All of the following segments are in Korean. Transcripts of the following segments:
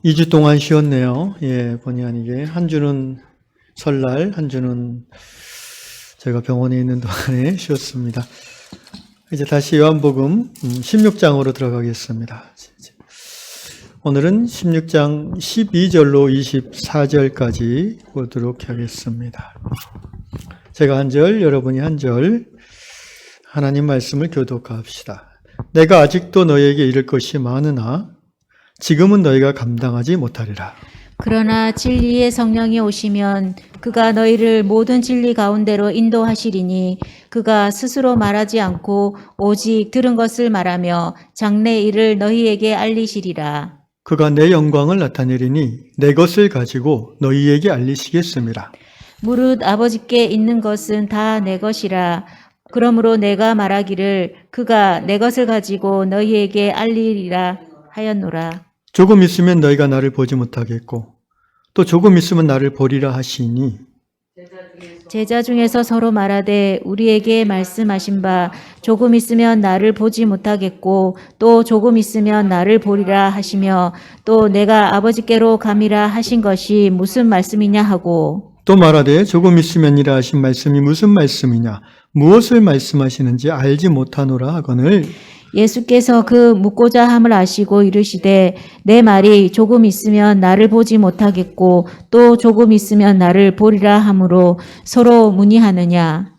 2주 동안 쉬었네요. 예, 본의 아니게. 한 주는 설날, 한 주는 제가 병원에 있는 동안에 쉬었습니다. 이제 다시 요한복음 16장으로 들어가겠습니다. 오늘은 16장 12절로 24절까지 보도록 하겠습니다. 제가 한 절, 여러분이 한 절, 하나님 말씀을 교독합시다. 내가 아직도 너희에게 이를 것이 많으나 지금은 너희가 감당하지 못하리라. 그러나 진리의 성령이 오시면 그가 너희를 모든 진리 가운데로 인도하시리니 그가 스스로 말하지 않고 오직 들은 것을 말하며 장래 일을 너희에게 알리시리라. 그가 내 영광을 나타내리니 내 것을 가지고 너희에게 알리시겠습니다. 무릇 아버지께 있는 것은 다 내 것이라. 그러므로 내가 말하기를 그가 내 것을 가지고 너희에게 알리리라 하였노라. 조금 있으면 너희가 나를 보지 못하겠고 또 조금 있으면 나를 보리라 하시니 제자 중에서 서로 말하되 우리에게 말씀하신 바 조금 있으면 나를 보지 못하겠고 또 조금 있으면 나를 보리라 하시며 또 내가 아버지께로 감이라 하신 것이 무슨 말씀이냐 하고 또 말하되 조금 있으면이라 하신 말씀이 무슨 말씀이냐 무엇을 말씀하시는지 알지 못하노라 하거늘 예수께서 그 묻고자 함을 아시고 이르시되 내 말이 조금 있으면 나를 보지 못하겠고 또 조금 있으면 나를 보리라 하므로 서로 문의하느냐.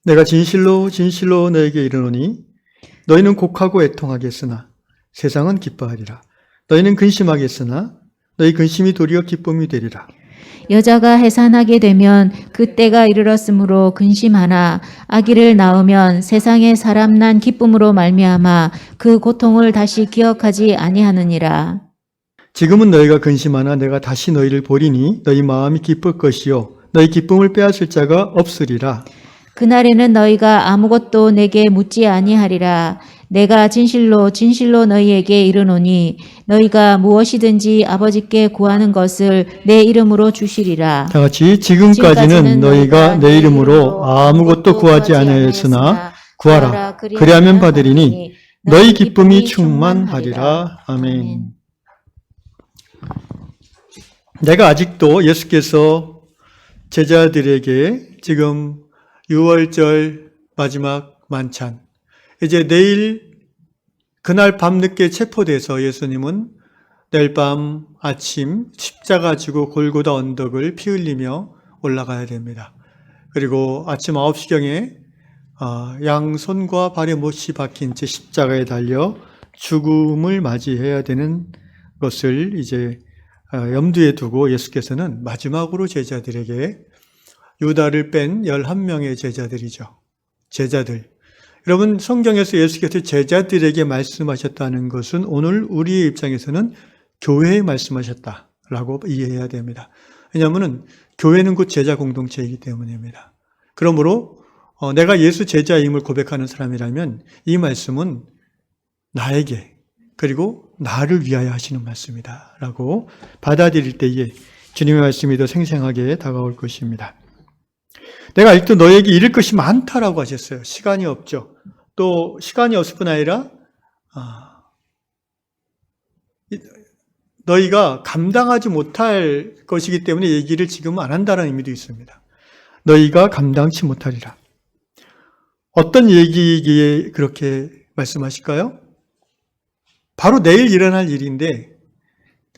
내가 진실로 진실로 너에게 이르노니 너희는 곡하고 애통하겠으나 세상은 기뻐하리라. 너희는 근심하겠으나 너희 근심이 도리어 기쁨이 되리라. 여자가 해산하게 되면 그때가 이르렀으므로 근심하나 아기를 낳으면 세상에 사람 난 기쁨으로 말미암아 그 고통을 다시 기억하지 아니하느니라. 지금은 너희가 근심하나 내가 다시 너희를 보리니 너희 마음이 기쁠 것이요 너희 기쁨을 빼앗을 자가 없으리라. 그날에는 너희가 아무것도 내게 묻지 아니하리라. 내가 진실로 진실로 너희에게 이르노니 너희가 무엇이든지 아버지께 구하는 것을 내 이름으로 주시리라. 다 같이 지금까지는 너희가 내 이름으로 아무것도 구하지 아니하였으나 구하라. 그리하면 받으리니 너희 기쁨이 충만하리라. 아멘. 내가 아직도 예수께서 제자들에게 지금 6월절 마지막 만찬 이제 내일 그날 밤늦게 체포돼서 예수님은 내일 밤 아침 십자가 지고 골고다 언덕을 피 흘리며 올라가야 됩니다. 그리고 아침 9시경에 양손과 발에 못이 박힌 채 십자가에 달려 죽음을 맞이해야 되는 것을 이제 염두에 두고 예수께서는 마지막으로 제자들에게 유다를 뺀 11명의 제자들이죠. 제자들. 여러분 성경에서 예수께서 제자들에게 말씀하셨다는 것은 오늘 우리의 입장에서는 교회에 말씀하셨다라고 이해해야 됩니다. 왜냐하면 교회는 곧 제자 공동체이기 때문입니다. 그러므로 내가 예수 제자임을 고백하는 사람이라면 이 말씀은 나에게 그리고 나를 위하여 하시는 말씀이다 라고 받아들일 때에 주님의 말씀이 더 생생하게 다가올 것입니다. 내가 아직도 너에게 이를 것이 많다라고 하셨어요. 시간이 없죠. 또 시간이 없을 뿐 아니라 너희가 감당하지 못할 것이기 때문에 얘기를 지금 안 한다는 의미도 있습니다. 너희가 감당치 못하리라. 어떤 얘기이기에 그렇게 말씀하실까요? 바로 내일 일어날 일인데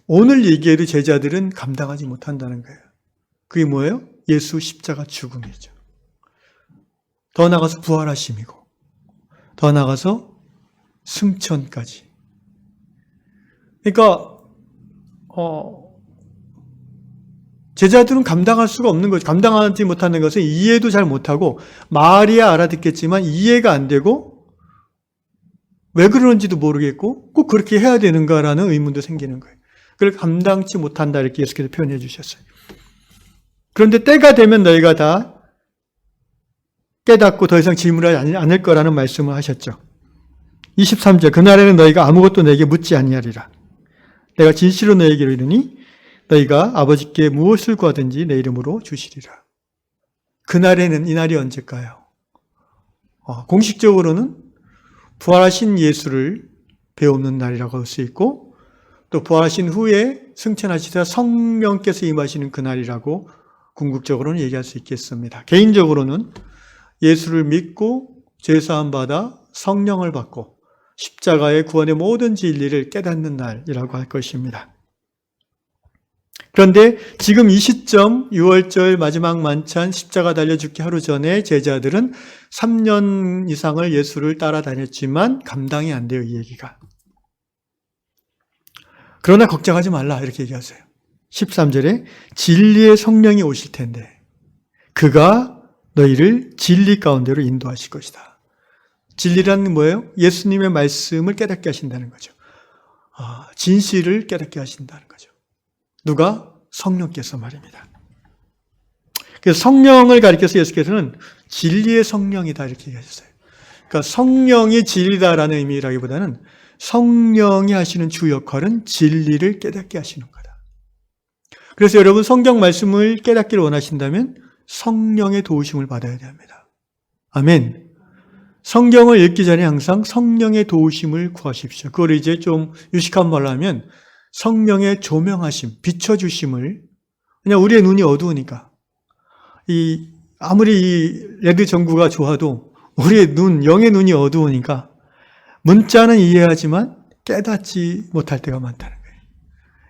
오늘 얘기해도 제자들은 감당하지 못한다는 거예요. 그게 뭐예요? 예수 십자가 죽음이죠. 더 나아가서 부활하심이고 더 나아가서 승천까지. 그러니까 제자들은 감당할 수가 없는 거죠. 감당하지 못하는 것은 이해도 잘 못하고 말이야 알아듣겠지만 이해가 안 되고 왜 그러는지도 모르겠고 꼭 그렇게 해야 되는가라는 의문도 생기는 거예요. 그걸 감당치 못한다 이렇게 예수께서 표현해 주셨어요. 그런데 때가 되면 너희가 다 깨닫고 더 이상 질문하지 않을 거라는 말씀을 하셨죠. 23절 그날에는 너희가 아무것도 내게 묻지 아니하리라. 내가 진실로 너희에게 이르니 너희가 아버지께 무엇을 구하든지 내 이름으로 주시리라. 그날에는 이 날이 언제일까요? 공식적으로는 부활하신 예수를 배우는 날이라고 할 수 있고 또 부활하신 후에 승천하시다 성령께서 임하시는 그날이라고 궁극적으로는 얘기할 수 있겠습니다. 개인적으로는 예수를 믿고 죄사함 받아 성령을 받고 십자가의 구원의 모든 진리를 깨닫는 날이라고 할 것입니다. 그런데 지금 이 시점 6월절 마지막 만찬 십자가 달려 죽기 하루 전에 제자들은 3년 이상을 예수를 따라다녔지만 감당이 안 돼요, 이 얘기가. 그러나 걱정하지 말라 이렇게 얘기하세요. 13절에 진리의 성령이 오실 텐데 그가 너희를 진리 가운데로 인도하실 것이다. 진리란 뭐예요? 예수님의 말씀을 깨닫게 하신다는 거죠. 진실을 깨닫게 하신다는 거죠. 누가? 성령께서 말입니다. 그래서 성령을 가리켜서 예수께서는 진리의 성령이다 이렇게 얘기하셨어요. 그러니까 성령이 진리다라는 의미라기보다는 성령이 하시는 주 역할은 진리를 깨닫게 하시는 거다. 그래서 여러분 성경 말씀을 깨닫기를 원하신다면 성령의 도우심을 받아야 됩니다. 아멘. 성경을 읽기 전에 항상 성령의 도우심을 구하십시오. 그걸 이제 좀 유식한 말로 하면 성령의 조명하심, 비춰주심을, 그냥 우리의 눈이 어두우니까, 아무리 이 레드 전구가 좋아도 우리의 눈, 영의 눈이 어두우니까 문자는 이해하지만 깨닫지 못할 때가 많다는 거예요.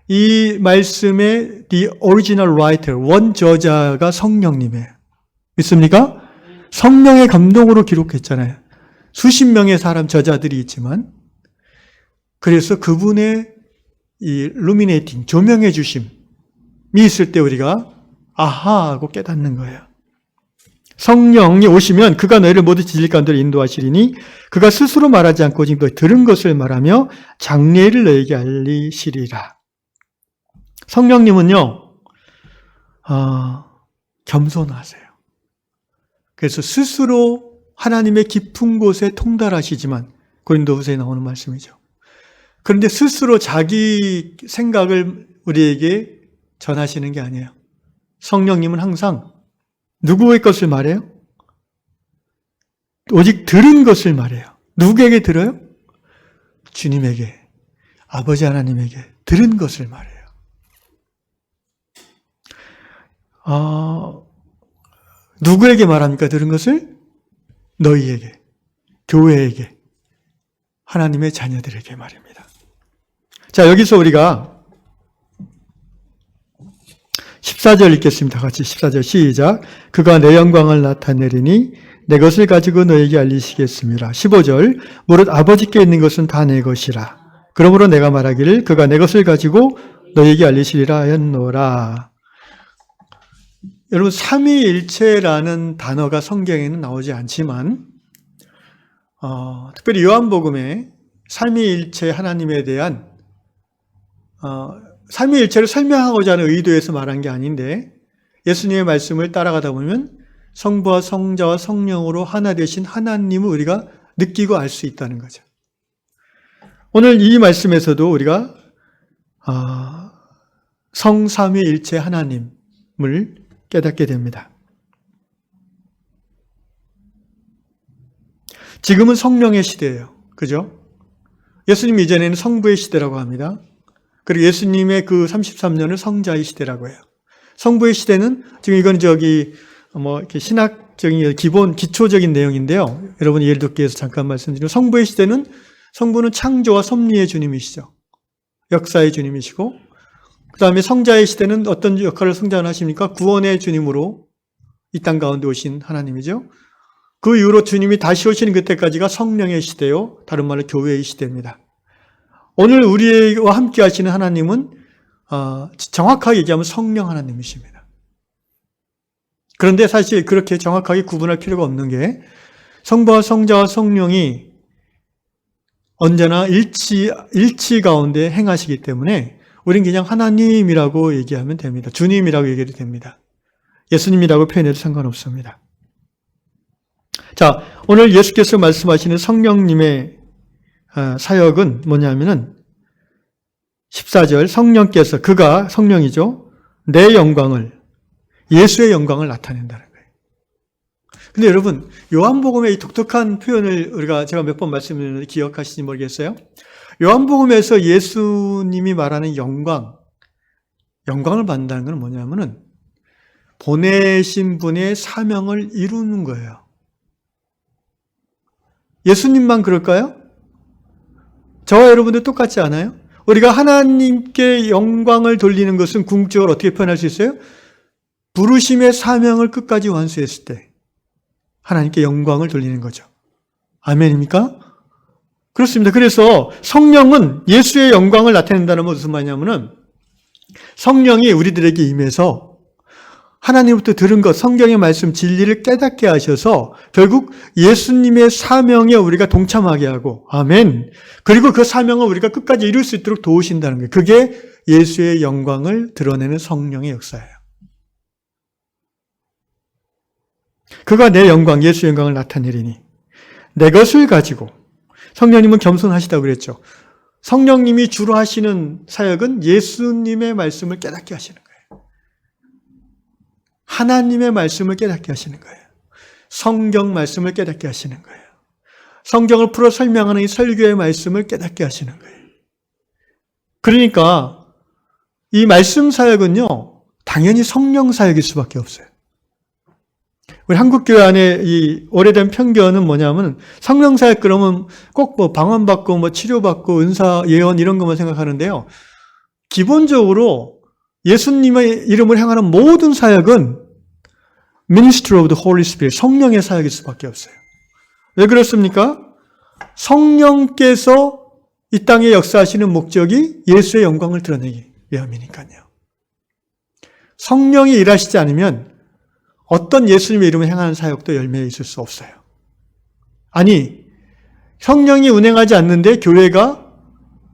이 말씀의 the original writer, 원 저자가 성령님이에요. 믿습니까? 성령의 감동으로 기록했잖아요. 수십 명의 사람 저자들이 있지만, 그래서 그분의 이 루미네이팅, 조명해 주심이 있을 때 우리가 아하 하고 깨닫는 거예요. 성령이 오시면 그가 너희를 모두 진리 가운데로 인도하시리니 그가 스스로 말하지 않고 오직 너희 들은 것을 말하며 장래를 너희에게 알리시리라. 성령님은요, 겸손하세요. 그래서 스스로 하나님의 깊은 곳에 통달하시지만, 고린도후서에 나오는 말씀이죠. 그런데 스스로 자기 생각을 우리에게 전하시는 게 아니에요. 성령님은 항상 누구의 것을 말해요? 오직 들은 것을 말해요. 누구에게 들어요? 주님에게, 아버지 하나님에게 들은 것을 말해요. 누구에게 말합니까? 들은 것을? 너희에게, 교회에게, 하나님의 자녀들에게 말입니다. 자, 여기서 우리가 14절 읽겠습니다. 같이 14절 시작. 그가 내 영광을 나타내리니 내 것을 가지고 너에게 알리시겠습니다. 15절 무릇 아버지께 있는 것은 다 내 것이라. 그러므로 내가 말하기를 그가 내 것을 가지고 너에게 알리시리라 하였노라. 여러분, 삼위일체라는 단어가 성경에는 나오지 않지만 특별히 요한복음에 삼위일체 하나님에 대한 삼위일체를 설명하고자 하는 의도에서 말한 게 아닌데, 예수님의 말씀을 따라가다 보면 성부와 성자와 성령으로 하나 되신 하나님을 우리가 느끼고 알 수 있다는 거죠. 오늘 이 말씀에서도 우리가 성삼위일체 하나님을 깨닫게 됩니다. 지금은 성령의 시대예요. 그죠? 예수님 이전에는 성부의 시대라고 합니다. 그리고 예수님의 그 33년을 성자의 시대라고 해요. 성부의 시대는 지금 이건 이렇게 신학적인 기초적인 내용인데요. 여러분 예를 듣기 위해서 잠깐 말씀드리면, 성부는 창조와 섭리의 주님이시죠. 역사의 주님이시고, 그 다음에 성자의 시대는 어떤 역할을 성장하십니까? 구원의 주님으로 이 땅 가운데 오신 하나님이죠. 그 이후로 주님이 다시 오시는 그때까지가 성령의 시대요. 다른 말로 교회의 시대입니다. 오늘 우리와 함께 하시는 하나님은 정확하게 얘기하면 성령 하나님이십니다. 그런데 사실 그렇게 정확하게 구분할 필요가 없는 게, 성부와 성자와 성령이 언제나 일치 가운데 행하시기 때문에 우린 그냥 하나님이라고 얘기하면 됩니다. 주님이라고 얘기해도 됩니다. 예수님이라고 표현해도 상관없습니다. 자, 오늘 예수께서 말씀하시는 성령님의 사역은 뭐냐면은 14절, 성령께서, 그가 성령이죠, 내 영광을, 예수의 영광을 나타낸다는 거예요. 근데 여러분, 요한복음의 이 독특한 표현을 제가 몇 번 말씀드렸는데 기억하시는지 모르겠어요. 요한복음에서 예수님이 말하는 영광을 받는다는 건 뭐냐면은 보내신 분의 사명을 이루는 거예요. 예수님만 그럴까요? 저와 여러분도 똑같지 않아요? 우리가 하나님께 영광을 돌리는 것은 궁극적으로 어떻게 표현할 수 있어요? 부르심의 사명을 끝까지 완수했을 때 하나님께 영광을 돌리는 거죠. 아멘입니까? 그렇습니다. 그래서 성령은 예수의 영광을 나타낸다는 건 무슨 말이냐면은 성령이 우리들에게 임해서 하나님부터 들은 것, 성경의 말씀, 진리를 깨닫게 하셔서 결국 예수님의 사명에 우리가 동참하게 하고, 아멘. 그리고 그 사명을 우리가 끝까지 이룰 수 있도록 도우신다는 거예요. 그게 예수의 영광을 드러내는 성령의 역사예요. 그가 내 영광, 예수의 영광을 나타내리니 내 것을 가지고, 성령님은 겸손하시다고 그랬죠. 성령님이 주로 하시는 사역은 예수님의 말씀을 깨닫게 하시는 거예요. 하나님의 말씀을 깨닫게 하시는 거예요. 성경 말씀을 깨닫게 하시는 거예요. 성경을 풀어 설명하는 이 설교의 말씀을 깨닫게 하시는 거예요. 그러니까 이 말씀 사역은요, 당연히 성령 사역일 수밖에 없어요. 우리 한국교회 안에 이 오래된 편견은 뭐냐면 성령 사역 그러면 꼭 뭐 방언받고 뭐 치료받고 은사 예언 이런 것만 생각하는데요. 기본적으로 예수님의 이름을 행하는 모든 사역은 Ministry of the Holy Spirit, 성령의 사역일 수밖에 없어요. 왜 그렇습니까? 성령께서 이 땅에 역사하시는 목적이 예수의 영광을 드러내기 위함이니까요. 성령이 일하시지 않으면 어떤 예수님의 이름을 행하는 사역도 열매에 있을 수 없어요. 아니, 성령이 운행하지 않는데 교회가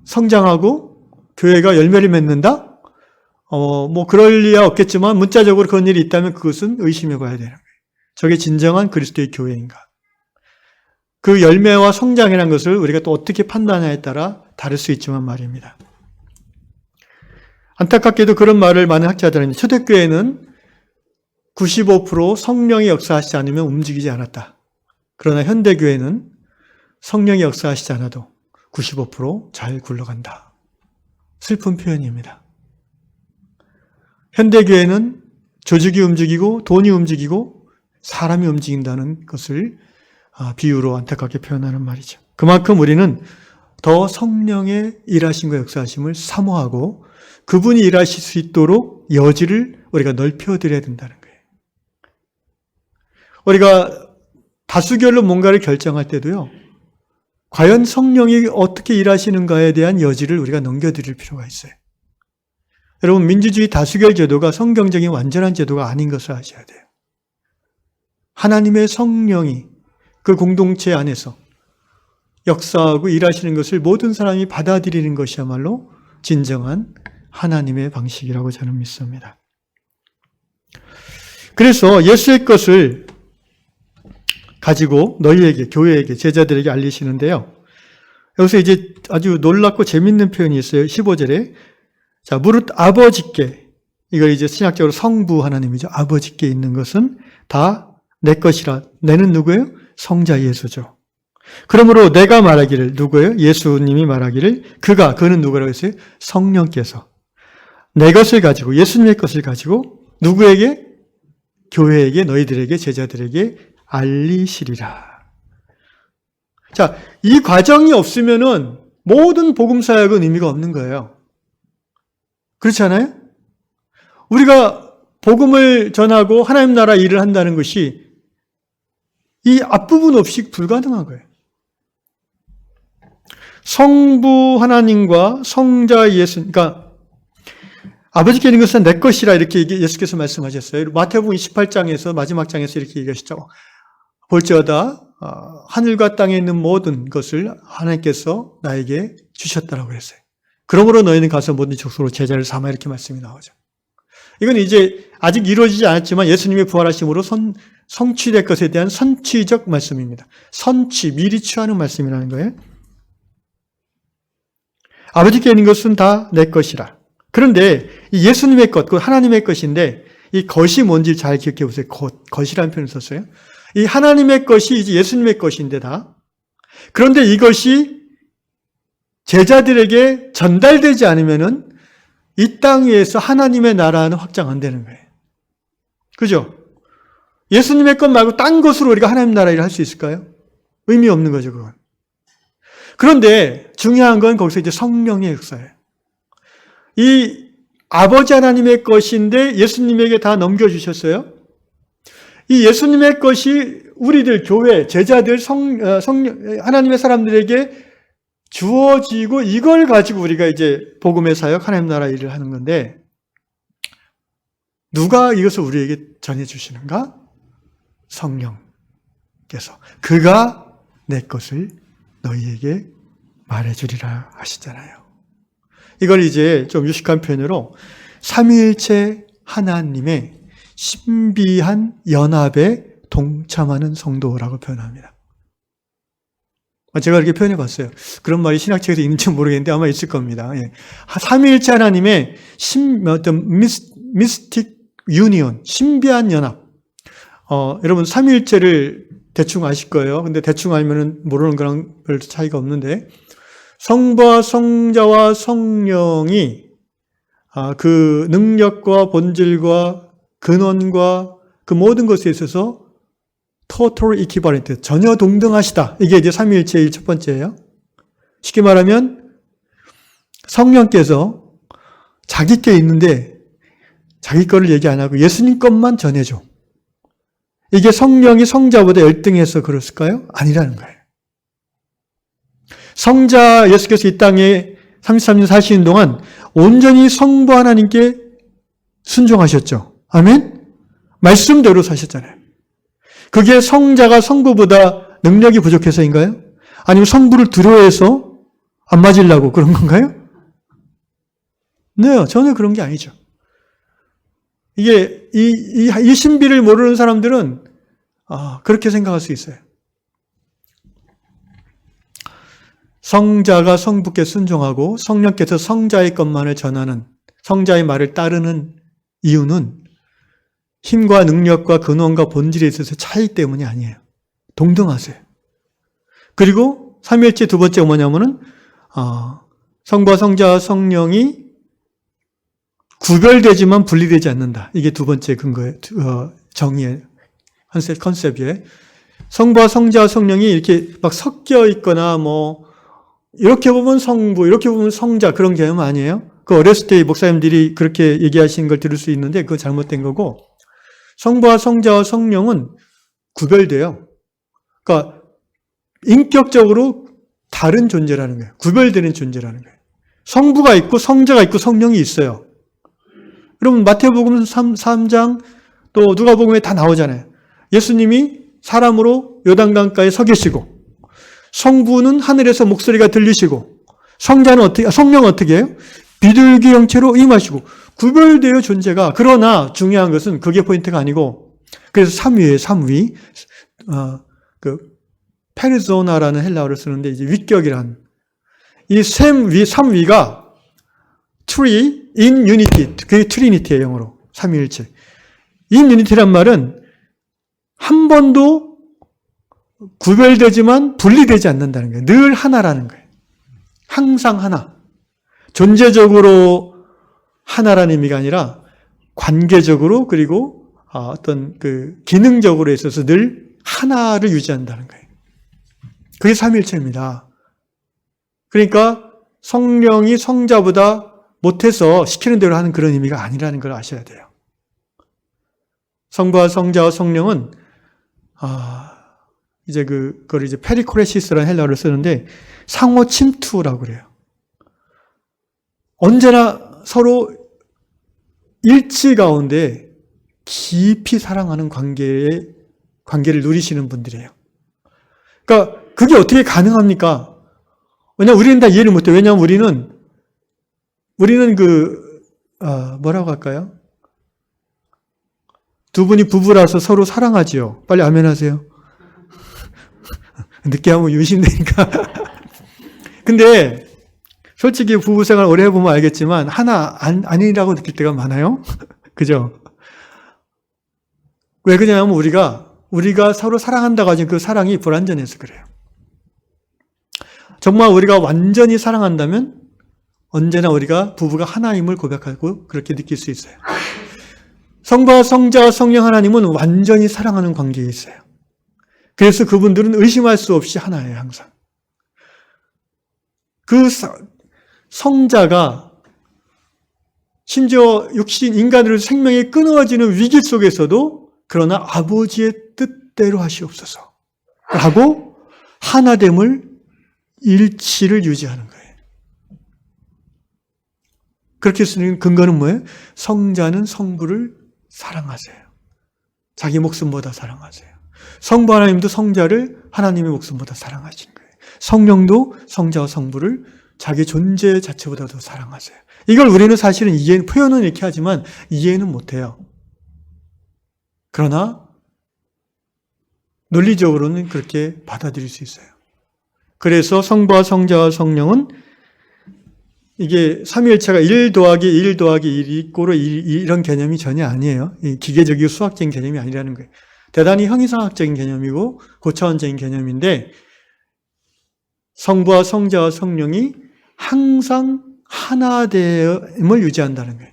성장하고 교회가 열매를 맺는다? 뭐 그럴 리야 없겠지만 문자적으로 그런 일이 있다면 그것은 의심해 봐야 되는 거예요. 저게 진정한 그리스도의 교회인가? 그 열매와 성장이라는 것을 우리가 또 어떻게 판단하냐에 따라 다를 수 있지만 말입니다. 안타깝게도 그런 말을 많은 학자들은 초대교회는 95% 성령이 역사하시지 않으면 움직이지 않았다. 그러나 현대교회는 성령이 역사하시지 않아도 95% 잘 굴러간다. 슬픈 표현입니다. 현대교회는 조직이 움직이고 돈이 움직이고 사람이 움직인다는 것을 비유로 안타깝게 표현하는 말이죠. 그만큼 우리는 더 성령의 일하심과 역사하심을 사모하고 그분이 일하실 수 있도록 여지를 우리가 넓혀드려야 된다는 거예요. 우리가 다수결로 뭔가를 결정할 때도요, 과연 성령이 어떻게 일하시는가에 대한 여지를 우리가 넘겨드릴 필요가 있어요. 여러분, 민주주의 다수결 제도가 성경적인 완전한 제도가 아닌 것을 아셔야 돼요. 하나님의 성령이 그 공동체 안에서 역사하고 일하시는 것을 모든 사람이 받아들이는 것이야말로 진정한 하나님의 방식이라고 저는 믿습니다. 그래서 예수의 것을 가지고 너희에게, 교회에게, 제자들에게 알리시는데요. 여기서 이제 아주 놀랍고 재밌는 표현이 있어요. 15절에 자, 무릇 아버지께, 이걸 이제 신학적으로 성부 하나님이죠. 아버지께 있는 것은 다 내 것이라. 내는 누구예요? 성자 예수죠. 그러므로 내가 말하기를, 누구예요? 예수님이 말하기를, 그는 누구라고 했어요? 성령께서 내 것을 가지고, 예수님의 것을 가지고 누구에게? 교회에게, 너희들에게, 제자들에게 알리시리라. 자, 이 과정이 없으면은 모든 복음 사역은 의미가 없는 거예요. 그렇지 않아요? 우리가 복음을 전하고 하나님 나라 일을 한다는 것이 이 앞부분 없이 불가능한 거예요. 성부 하나님과 성자 예수, 그러니까 아버지께 있는 것은 내 것이라 이렇게 예수께서 말씀하셨어요. 마태복음 28장에서 마지막 장에서 이렇게 얘기하시죠. 볼지어다 하늘과 땅에 있는 모든 것을 하나님께서 나에게 주셨다라고 그랬어요. 그러므로 너희는 가서 모든 족속으로 제자를 삼아, 이렇게 말씀이 나오죠. 이건 이제 아직 이루어지지 않았지만 예수님의 부활하심으로 성취될 것에 대한 선취적 말씀입니다. 선취, 미리 취하는 말씀이라는 거예요. 아버지께 있는 것은 다 내 것이라. 그런데 이 예수님의 것, 그 하나님의 것인데 이 것이 뭔지 잘 기억해 보세요. 것이라는 표현을 썼어요. 이 하나님의 것이 이제 예수님의 것인데 다. 그런데 이것이 제자들에게 전달되지 않으면은 이 땅 위에서 하나님의 나라는 확장 안 되는 거예요. 그죠? 예수님의 것 말고 딴 것으로 우리가 하나님 나라 일을 할 수 있을까요? 의미 없는 거죠, 그건. 그런데 중요한 건 거기서 이제 성령의 역사예요. 이 아버지 하나님의 것인데 예수님에게 다 넘겨주셨어요. 이 예수님의 것이 우리들 교회, 제자들, 하나님의 사람들에게 주어지고 이걸 가지고 우리가 이제 복음의 사역, 하나님 나라 일을 하는 건데 누가 이것을 우리에게 전해주시는가? 성령께서. 그가 내 것을 너희에게 말해주리라 하시잖아요. 이걸 이제 좀 유식한 표현으로 삼위일체 하나님의 신비한 연합에 동참하는 성도라고 표현합니다. 제가 이렇게 표현해 봤어요. 그런 말이 신학책에도 있는지 모르겠는데 아마 있을 겁니다. 예. 삼위일체 하나님의 어떤 미스틱 유니온, 신비한 연합. 여러분 삼위일체를 대충 아실 거예요. 근데 대충 알면은 모르는 거랑 별 차이가 없는데 성부와 성자와 성령이 그 능력과 본질과 근원과 그 모든 것에 있어서 total equivalent, 전혀 동등하시다. 이게 이제 삼위일체의 첫 번째예요. 쉽게 말하면 성령께서 자기 께 있는데 자기 거를 얘기 안 하고 예수님 것만 전해줘. 이게 성령이 성자보다 열등해서 그랬을까요? 아니라는 거예요. 성자 예수께서 이 땅에 33년 사시는 동안 온전히 성부 하나님께 순종하셨죠. 아멘? 말씀대로 사셨잖아요. 그게 성자가 성부보다 능력이 부족해서인가요? 아니면 성부를 두려워해서 안 맞으려고 그런 건가요? 네, 전혀 그런 게 아니죠. 이게 이 신비를 모르는 사람들은 그렇게 생각할 수 있어요. 성자가 성부께 순종하고 성령께서 성자의 것만을 전하는, 성자의 말을 따르는 이유는 힘과 능력과 근원과 본질에 있어서 차이 때문이 아니에요. 동등하세요. 그리고 삼위일체 두 번째가 뭐냐면은 성부와 성자와 성령이 구별되지만 분리되지 않는다. 이게 두 번째 근거의 정의의 컨셉이에요. 성부와 성자와 성령이 이렇게 막 섞여 있거나 뭐 이렇게 보면 성부, 이렇게 보면 성자 그런 개념 아니에요. 그 어렸을 때 목사님들이 그렇게 얘기하시는 걸 들을 수 있는데 그거 잘못된 거고 성부와 성자와 성령은 구별돼요. 그러니까 인격적으로 다른 존재라는 거예요. 구별되는 존재라는 거예요. 성부가 있고 성자가 있고 성령이 있어요. 여러분 마태복음 3장 또 누가복음에 다 나오잖아요. 예수님이 사람으로 요단강가에 서 계시고 성부는 하늘에서 목소리가 들리시고 성령은 어떻게 해요? 비둘기 형체로 임하시고 구별되어 존재가. 그러나 중요한 것은 그게 포인트가 아니고 그래서 삼위예요. 삼위. 페르소나라는 헬라어를 쓰는데 이제 위격이란 이 삼위가 three in unity. 그게 트리니티예요. 영어로. 삼위일체. in unity란 말은 한 번도 구별되지만 분리되지 않는다는 거예요. 늘 하나라는 거예요. 항상 하나. 존재적으로 하나라는 의미가 아니라 관계적으로 그리고 어떤 그 기능적으로 있어서 늘 하나를 유지한다는 거예요. 그게 삼위일체입니다. 그러니까 성령이 성자보다 못해서 시키는 대로 하는 그런 의미가 아니라는 걸 아셔야 돼요. 성부와 성자와 성령은 이제 그걸 이제 페리코레시스라는 헬라어를 쓰는데 상호 침투라고 그래요. 언제나 서로 일치 가운데 깊이 사랑하는 관계를 누리시는 분들이에요. 그러니까 그게 어떻게 가능합니까? 왜냐하면 우리는 다 이해를 못해요. 왜냐하면 우리는 뭐라고 할까요? 두 분이 부부라서 서로 사랑하지요. 빨리 아멘 하세요. 늦게 하면 유심되니까. 근데 솔직히 부부 생활 오래 해보면 알겠지만 하나 아니라고 느낄 때가 많아요. 그죠? 왜 그러냐면 우리가 서로 사랑한다고 하지만 그 사랑이 불완전해서 그래요. 정말 우리가 완전히 사랑한다면 언제나 우리가 부부가 하나임을 고백하고 그렇게 느낄 수 있어요. 성부와 성자와 성령 하나님은 완전히 사랑하는 관계에 있어요. 그래서 그분들은 의심할 수 없이 하나예요, 항상. 그 성자가 심지어 육신 인간으로 생명이 끊어지는 위기 속에서도 그러나 아버지의 뜻대로 하시옵소서 라고 하나됨을 일치를 유지하는 거예요. 그렇게 쓰는 근거는 뭐예요? 성자는 성부를 사랑하세요. 자기 목숨보다 사랑하세요. 성부 하나님도 성자를 하나님의 목숨보다 사랑하신 거예요. 성령도 성자와 성부를 자기 존재 자체보다 더 사랑하세요. 이걸 우리는 사실은 표현은 이렇게 하지만 이해는 못해요. 그러나 논리적으로는 그렇게 받아들일 수 있어요. 그래서 성부와 성자와 성령은 이게 삼위일체가 1 더하기 1 더하기 1이 꼴로 이런 개념이 전혀 아니에요. 기계적이고 수학적인 개념이 아니라는 거예요. 대단히 형이상학적인 개념이고 고차원적인 개념인데 성부와 성자와 성령이 항상 하나됨을 유지한다는 거예요.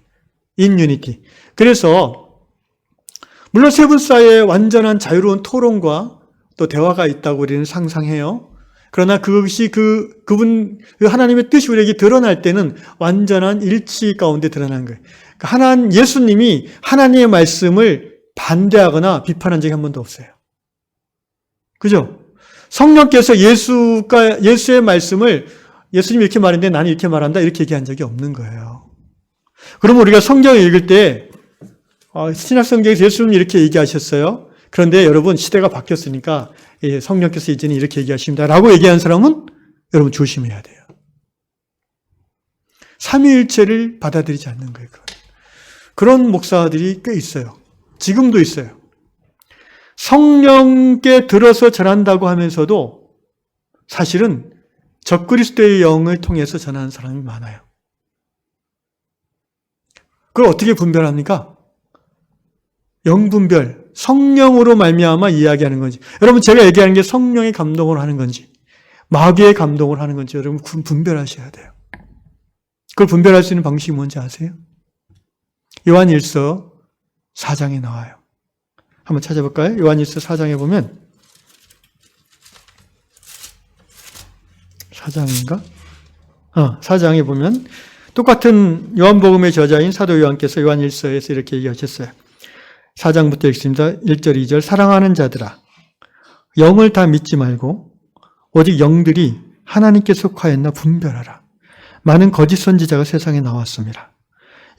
In unity. 그래서 물론 세 분 사이에 완전한 자유로운 토론과 또 대화가 있다고 우리는 상상해요. 그러나 그것이 그분 하나님의 뜻이 우리에게 드러날 때는 완전한 일치 가운데 드러나는 거예요. 예수님이 하나님의 말씀을 반대하거나 비판한 적이 한 번도 없어요. 그죠? 성령께서 예수의 말씀을 예수님이 이렇게 말했는데 나는 이렇게 말한다 이렇게 얘기한 적이 없는 거예요. 그러면 우리가 성경을 읽을 때 신약성경에서 예수님이 이렇게 얘기하셨어요. 그런데 여러분 시대가 바뀌었으니까 성령께서 이제는 이렇게 얘기하십니다 라고 얘기한 사람은 여러분 조심해야 돼요. 삼위일체를 받아들이지 않는 거예요. 그런 목사들이 꽤 있어요. 지금도 있어요. 성령께 들어서 전한다고 하면서도 사실은 적그리스도의 영을 통해서 전하는 사람이 많아요. 그걸 어떻게 분별합니까? 영분별, 성령으로 말미암아 이야기하는 건지, 여러분 제가 얘기하는 게 성령의 감동을 하는 건지 마귀의 감동을 하는 건지 여러분 분별하셔야 돼요. 그걸 분별할 수 있는 방식이 뭔지 아세요? 요한일서 4장에 나와요. 한번 찾아볼까요? 요한일서 4장에 보면 4장인가? 4장에 보면 똑같은 요한복음의 저자인 사도 요한께서 요한일서에서 이렇게 얘기하셨어요. 4장부터 읽습니다. 1절, 2절. 사랑하는 자들아, 영을 다 믿지 말고 오직 영들이 하나님께 속하였나 분별하라. 많은 거짓 선지자가 세상에 나왔습니다.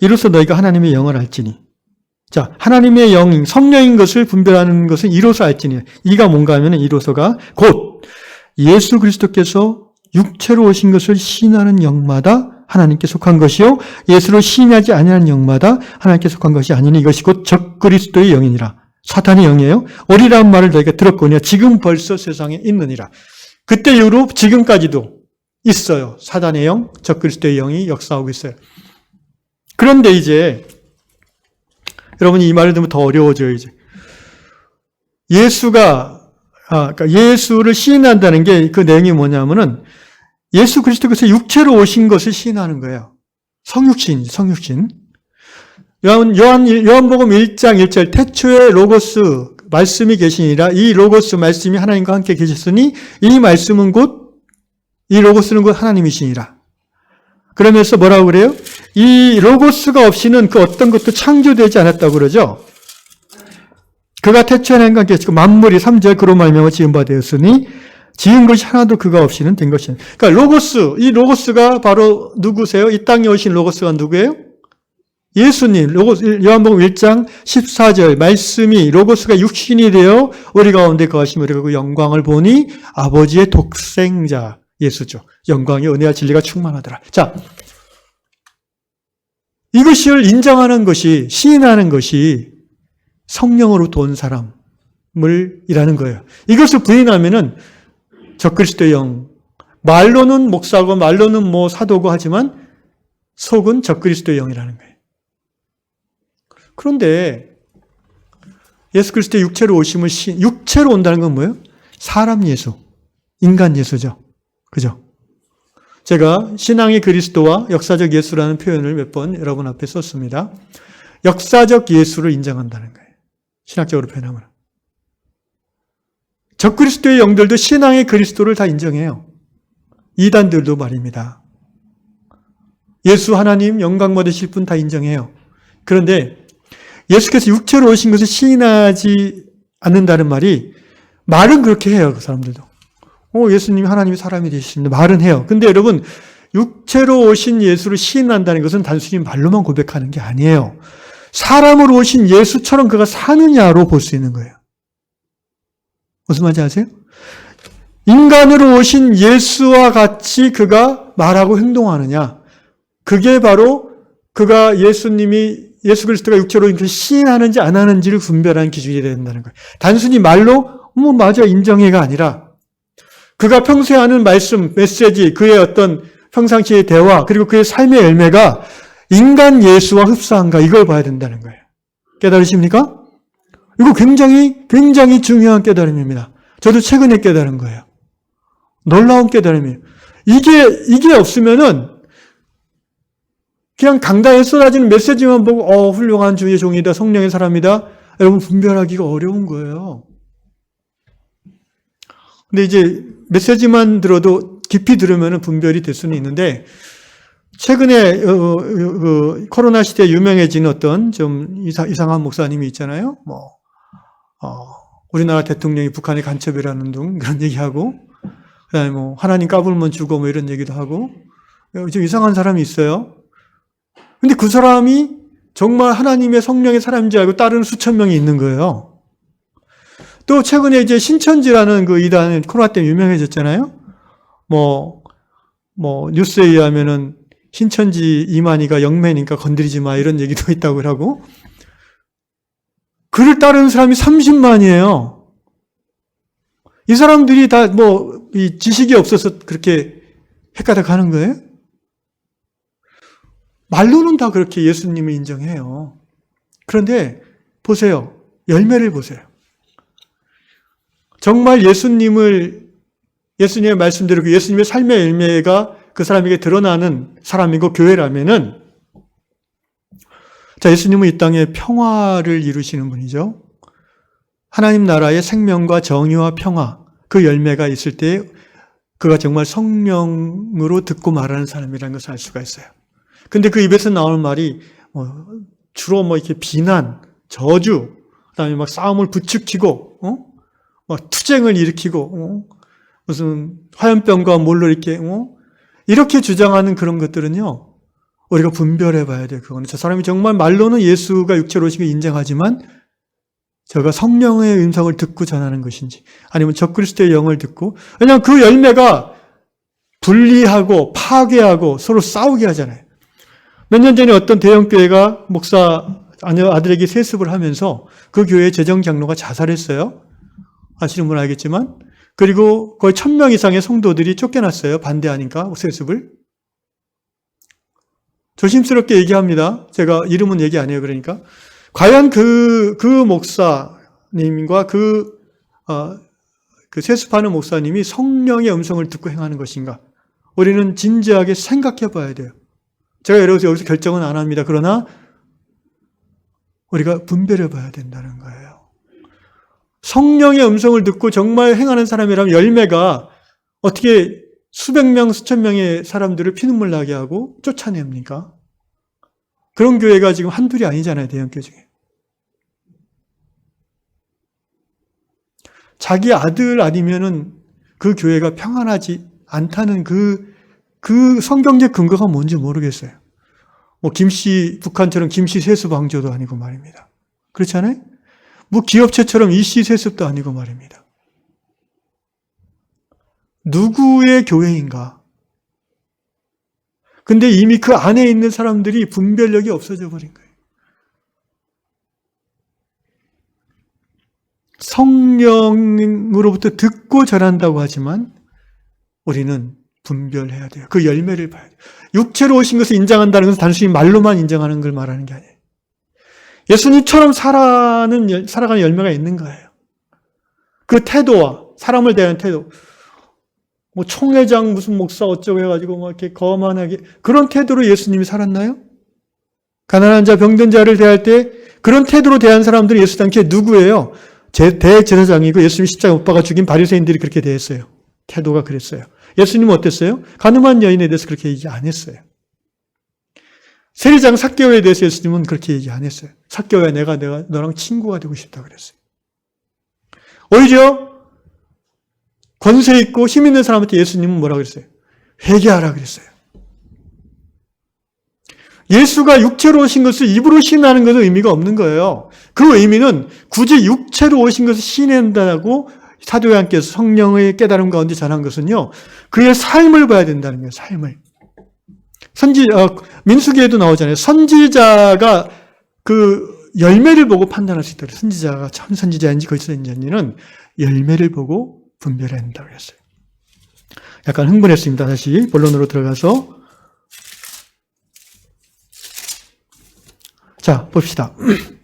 이로써 너희가 하나님의 영을 알지니. 자, 하나님의 영, 성령인 것을 분별하는 것은 이로써 알지니. 이가 뭔가 하면 이로써가 곧 예수 그리스도께서 육체로 오신 것을 시인하는 영마다 하나님께 속한 것이요 예수로 시인하지 아니하는 영마다 하나님께 속한 것이 아니니 이것이 곧 적그리스도의 영이니라. 사탄의 영이에요. 오리라는 말을 너희가 들었거니와 지금 벌써 세상에 있느니라. 그때 이후로 지금까지도 있어요. 사탄의 영, 적그리스도의 영이 역사하고 있어요. 그런데 이제 여러분이 이 말을 들으면 더 어려워져요. 이제 그러니까 예수를 시인한다는 게 그 내용이 뭐냐면은 예수 그리스도께서 육체로 오신 것을 시인하는 거예요. 성육신. 요한복음 1장 1절 태초에 로고스 말씀이 계시니라. 이 로고스 말씀이 하나님과 함께 계셨으니 이 로고스는 곧 하나님이시니라. 그러면서 뭐라고 그래요? 이 로고스가 없이는 그 어떤 것도 창조되지 않았다고 그러죠. 그가 태초에 하나님과 함께 계시고 만물이 3절 그로 말미암아 지은 바 되었으니 지은 것이 하나도 그가 없이는 된 것이니. 그러니까 이 로고스가 바로 누구세요? 이 땅에 오신 로고스가 누구예요? 예수님. 요한복음 1장 14절 말씀이 로고스가 육신이 되어 우리 가운데 거하시며 우리가 그 영광을 보니 아버지의 독생자 예수죠. 영광이 은혜와 진리가 충만하더라. 자, 이것을 인정하는 것이 시인하는 것이 성령으로부터 온 사람을 이라는 거예요. 이것을 부인하면은 적그리스도의 영, 말로는 목사고 말로는 사도고 하지만 속은 적그리스도의 영이라는 거예요. 그런데 예수 그리스도의 육체로 온다는 건 뭐예요? 사람 예수, 인간 예수죠. 그죠? 제가 신앙의 그리스도와 역사적 예수라는 표현을 몇 번 여러분 앞에 썼습니다. 역사적 예수를 인정한다는 거예요. 신학적으로 표현하면. 적그리스도의 영들도 신앙의 그리스도를 다 인정해요. 이단들도 말입니다. 예수 하나님 영광 받으실 분 다 인정해요. 그런데 예수께서 육체로 오신 것을 시인하지 않는다는 말은 그렇게 해요. 그 사람들도. 예수님이 하나님의 사람이 되십니다. 말은 해요. 근데 여러분, 육체로 오신 예수를 시인한다는 것은 단순히 말로만 고백하는 게 아니에요. 사람으로 오신 예수처럼 그가 사느냐로 볼 수 있는 거예요. 무슨 말인지 아세요? 인간으로 오신 예수와 같이 그가 말하고 행동하느냐. 그게 바로 그가 예수 그리스도가 육체로 오신 것을 시인하는지 안 하는지를 분별하는 기준이 된다는 거예요. 단순히 말로, 맞아, 인정해가 아니라 그가 평소에 하는 말씀, 메시지, 그의 어떤 평상시의 대화, 그리고 그의 삶의 열매가 인간 예수와 흡사한가, 이걸 봐야 된다는 거예요. 깨달으십니까? 이거 굉장히, 굉장히 중요한 깨달음입니다. 저도 최근에 깨달은 거예요. 놀라운 깨달음이에요. 이게 없으면은 그냥 강단에 쏟아지는 메시지만 보고, 훌륭한 주의 종이다, 성령의 사람이다, 여러분 분별하기가 어려운 거예요. 근데 이제 메시지만 들어도 깊이 들으면 분별이 될 수는 있는데, 최근에 코로나 시대에 유명해진 어떤 좀 이상한 목사님이 있잖아요. 우리나라 대통령이 북한의 간첩이라는 등 그런 얘기하고, 그다음에 하나님 까불면 죽어 이런 얘기도 하고, 좀 이상한 사람이 있어요. 근데 그 사람이 정말 하나님의 성령의 사람인 줄 알고 따르는 수천 명이 있는 거예요. 또 최근에 이제 신천지라는 그 이단은 코로나 때문에 유명해졌잖아요. 뉴스에 의하면은 신천지 이만희가 영매니까 건드리지 마 이런 얘기도 있다고 하고, 그를 따르는 사람이 30만이에요. 이 사람들이 다 이 지식이 없어서 그렇게 헷가닥 하는 거예요? 말로는 다 그렇게 예수님을 인정해요. 그런데 보세요. 열매를 보세요. 정말 예수님의 말씀대로 그 예수님의 삶의 열매가 그 사람에게 드러나는 사람이고 교회라면은, 자, 예수님은 이 땅에 평화를 이루시는 분이죠. 하나님 나라의 생명과 정의와 평화, 그 열매가 있을 때 그가 정말 성령으로 듣고 말하는 사람이라는 것을 알 수가 있어요. 근데 그 입에서 나오는 말이 주로 이렇게 비난, 저주, 그다음에 막 싸움을 부추기고, 막 투쟁을 일으키고, 무슨 화염병과 뭘로 이렇게 주장하는 그런 것들은요, 우리가 분별해 봐야 돼요. 그거는 저 사람이 정말 말로는 예수가 육체로 오신 걸 인정하지만 저가 성령의 음성을 듣고 전하는 것인지, 아니면 적그리스도의 영을 듣고, 왜냐하면 그 열매가 분리하고 파괴하고 서로 싸우게 하잖아요. 몇 년 전에 어떤 대형교회가 아들에게 세습을 하면서 그 교회의 재정장로가 자살했어요. 아시는 분 알겠지만. 그리고 거의 1000명 이상의 성도들이 쫓겨났어요. 반대하니까 세습을. 조심스럽게 얘기합니다. 제가 이름은 얘기 안 해요. 그러니까. 과연 그 목사님과 그 세습하는 목사님이 성령의 음성을 듣고 행하는 것인가? 우리는 진지하게 생각해 봐야 돼요. 제가 여기서 결정은 안 합니다. 그러나 우리가 분별해 봐야 된다는 거예요. 성령의 음성을 듣고 정말 행하는 사람이라면 열매가 어떻게 수백 명, 수천 명의 사람들을 피눈물 나게 하고 쫓아냅니까? 그런 교회가 지금 한둘이 아니잖아요. 대형교회 중에. 자기 아들 아니면은 그 교회가 평안하지 않다는 그 성경적 근거가 뭔지 모르겠어요. 북한처럼 김씨 세습 왕조도 아니고 말입니다. 그렇잖아요? 기업체처럼 이씨 세습도 아니고 말입니다. 누구의 교회인가? 근데 이미 그 안에 있는 사람들이 분별력이 없어져 버린 거예요. 성령으로부터 듣고 전한다고 하지만 우리는 분별해야 돼요. 그 열매를 봐야 돼요. 육체로 오신 것을 인정한다는 것은 단순히 말로만 인정하는 걸 말하는 게 아니에요. 예수님처럼 살아가는 열매가 있는 거예요. 그 태도와 사람을 대하는 태도. 뭐 총회장 무슨 목사 어쩌고 해가지고 막 이렇게 거만하게 그런 태도로 예수님이 살았나요? 가난한 자, 병든 자를 대할 때 그런 태도로 대한 사람들이 예수 당시에 누구예요? 대제사장이고 예수님 십자가 못 박아 죽인 바리새인들이 그렇게 대했어요. 태도가 그랬어요. 예수님은 어땠어요? 가늠한 여인에 대해서 그렇게 얘기 안 했어요. 세리장 삭개오에 대해서 예수님은 그렇게 얘기 안 했어요. 삭개오야, 내가 너랑 친구가 되고 싶다 그랬어요. 오히려 권세 있고 힘 있는 사람한테 예수님은 뭐라고 그랬어요? 회개하라 그랬어요. 예수가 육체로 오신 것을 입으로 시인하는 것은 의미가 없는 거예요. 그 의미는 굳이 육체로 오신 것을 시인한다고 사도 요한께서 성령의 깨달음 가운데 전한 것은요, 그의 삶을 봐야 된다는 거예요, 삶을. 민수기에도 나오잖아요. 선지자가 그 열매를 보고 판단할 수 있도록 선지자가 참 선지자인지 거짓 선지자인지는 열매를 보고 분별해야 한다고 했어요. 약간 흥분했습니다. 다시 본론으로 들어가서. 자, 봅시다.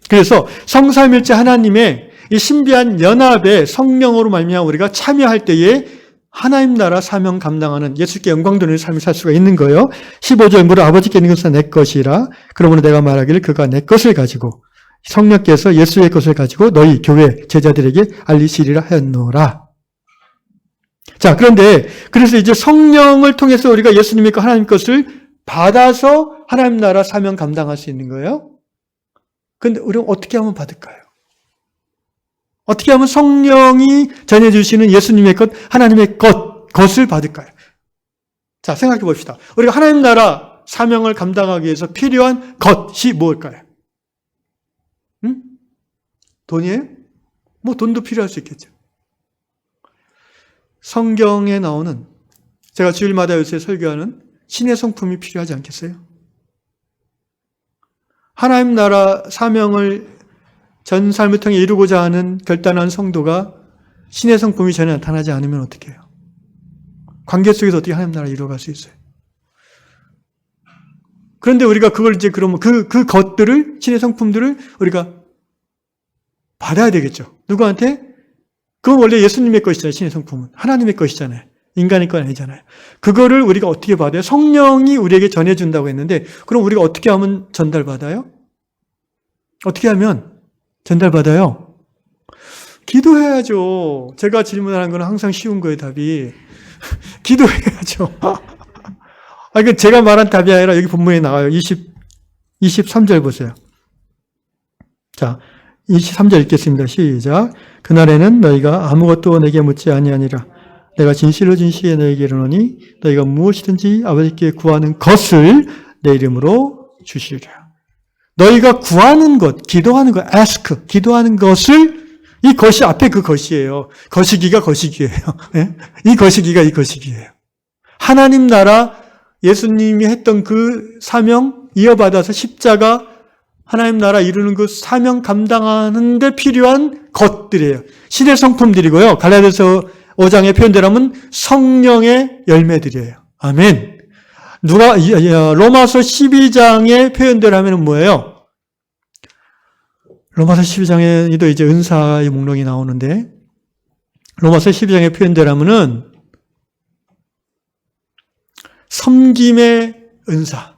그래서 성삼일체 하나님의 이 신비한 연합에 성령으로 말미암아 우리가 참여할 때에 하나님 나라 사명 감당하는 예수께 영광 돌리는 삶을 살 수가 있는 거예요. 15절 무릇 아버지께 있는 것은 내 것이라 그러므로 내가 말하기를 그가 내 것을 가지고 성령께서 예수의 것을 가지고 너희 교회 제자들에게 알리시리라 하였노라. 자, 그런데 그래서 이제 성령을 통해서 우리가 예수님의 것 하나님 것을 받아서 하나님 나라 사명 감당할 수 있는 거예요. 근데 우리는 어떻게 하면 받을까요? 어떻게 하면 성령이 전해주시는 예수님의 것, 하나님의 것을 받을까요? 자, 생각해 봅시다. 우리가 하나님 나라 사명을 감당하기 위해서 필요한 것이 무엇일까요? 돈이에요? 뭐 돈도 필요할 수 있겠죠. 성경에 나오는, 제가 주일마다 요새 설교하는 신의 성품이 필요하지 않겠어요? 하나님 나라 사명을 전 삶을 통해 이루고자 하는 결단한 성도가 신의 성품이 전혀 나타나지 않으면 어떻게 해요? 관계 속에서 어떻게 하나님 나라 이루어갈 수 있어요? 그런데 우리가 그걸 이제 그러면 그 것들을, 신의 성품들을 우리가 받아야 되겠죠. 누구한테? 그건 원래 예수님의 것이잖아요. 신의 성품은. 하나님의 것이잖아요. 인간의 건 아니잖아요. 그거를 우리가 어떻게 받아요? 성령이 우리에게 전해준다고 했는데 그럼 우리가 어떻게 하면 전달받아요? 어떻게 하면 전달받아요? 기도해야죠. 제가 질문하는 건 항상 쉬운 거예요, 답이. 기도해야죠. 이건 제가 말한 답이 아니라 여기 본문에 나와요. 23절 보세요. 자, 23절 읽겠습니다. 시작. 그날에는 너희가 아무것도 내게 묻지 아니하니라. 내가 진실로 진실에 너희에게 이르노니 너희가 무엇이든지 아버지께 구하는 것을 내 이름으로 주시리라. 너희가 구하는 것, 기도하는 것, ask, 기도하는 것을, 이 것이 앞에 그 것이에요. 거시기가 거시기예요. 네? 이 거시기가 이 거시기예요. 하나님 나라, 예수님이 했던 그 사명 이어받아서 십자가 하나님 나라 이루는 그 사명 감당하는 데 필요한 것들이에요. 신의 성품들이고요. 갈라디아서 5장의 표현대로는 성령의 열매들이에요. 아멘. 로마서 12장의 표현대로 하면 뭐예요? 로마서 12장에도 이제 은사의 목록이 나오는데, 로마서 12장의 표현대로 하면은 섬김의 은사.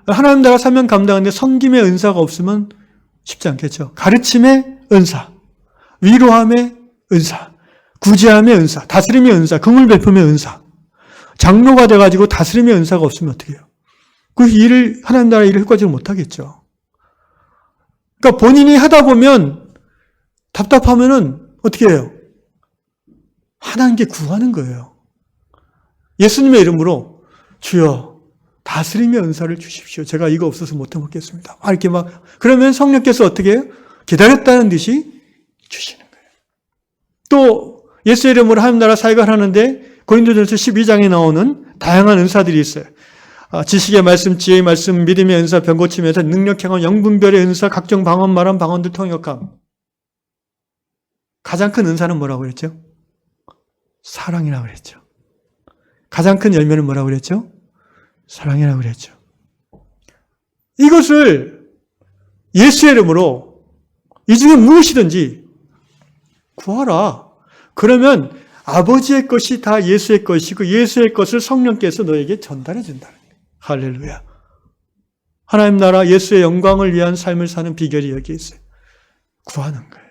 하나님 나라 사명 감당하는데 섬김의 은사가 없으면 쉽지 않겠죠. 가르침의 은사, 위로함의 은사, 구제함의 은사, 다스림의 은사, 긍휼 베품의 은사. 장로가 돼가지고 다스림의 은사가 없으면 어떻게 해요? 그 일을, 하나님 나라 일을 효과적으로 못하겠죠. 그러니까 본인이 하다 보면 답답하면은 어떻게 해요? 하나님께 구하는 거예요. 예수님의 이름으로 주여 다스림의 은사를 주십시오. 제가 이거 없어서 못 해먹겠습니다. 이렇게 그러면 성령께서 어떻게 해요? 기다렸다는 듯이 주시는 거예요. 또 예수의 이름으로 하나님 나라 사역을 하는데 고린도전서 12장에 나오는 다양한 은사들이 있어요. 지식의 말씀, 지혜의 말씀, 믿음의 은사, 병고침의 은사, 능력 행함, 영분별의 은사, 각종 방언, 말함, 방언들 통역함. 가장 큰 은사는 뭐라고 그랬죠? 사랑이라고 그랬죠. 가장 큰 열매는 뭐라고 그랬죠? 사랑이라고 그랬죠. 이것을 예수의 이름으로 이 중에 무엇이든지 구하라. 그러면 아버지의 것이 다 예수의 것이고 예수의 것을 성령께서 너에게 전달해 준다는 거예요. 할렐루야. 하나님 나라 예수의 영광을 위한 삶을 사는 비결이 여기 있어요. 구하는 거예요.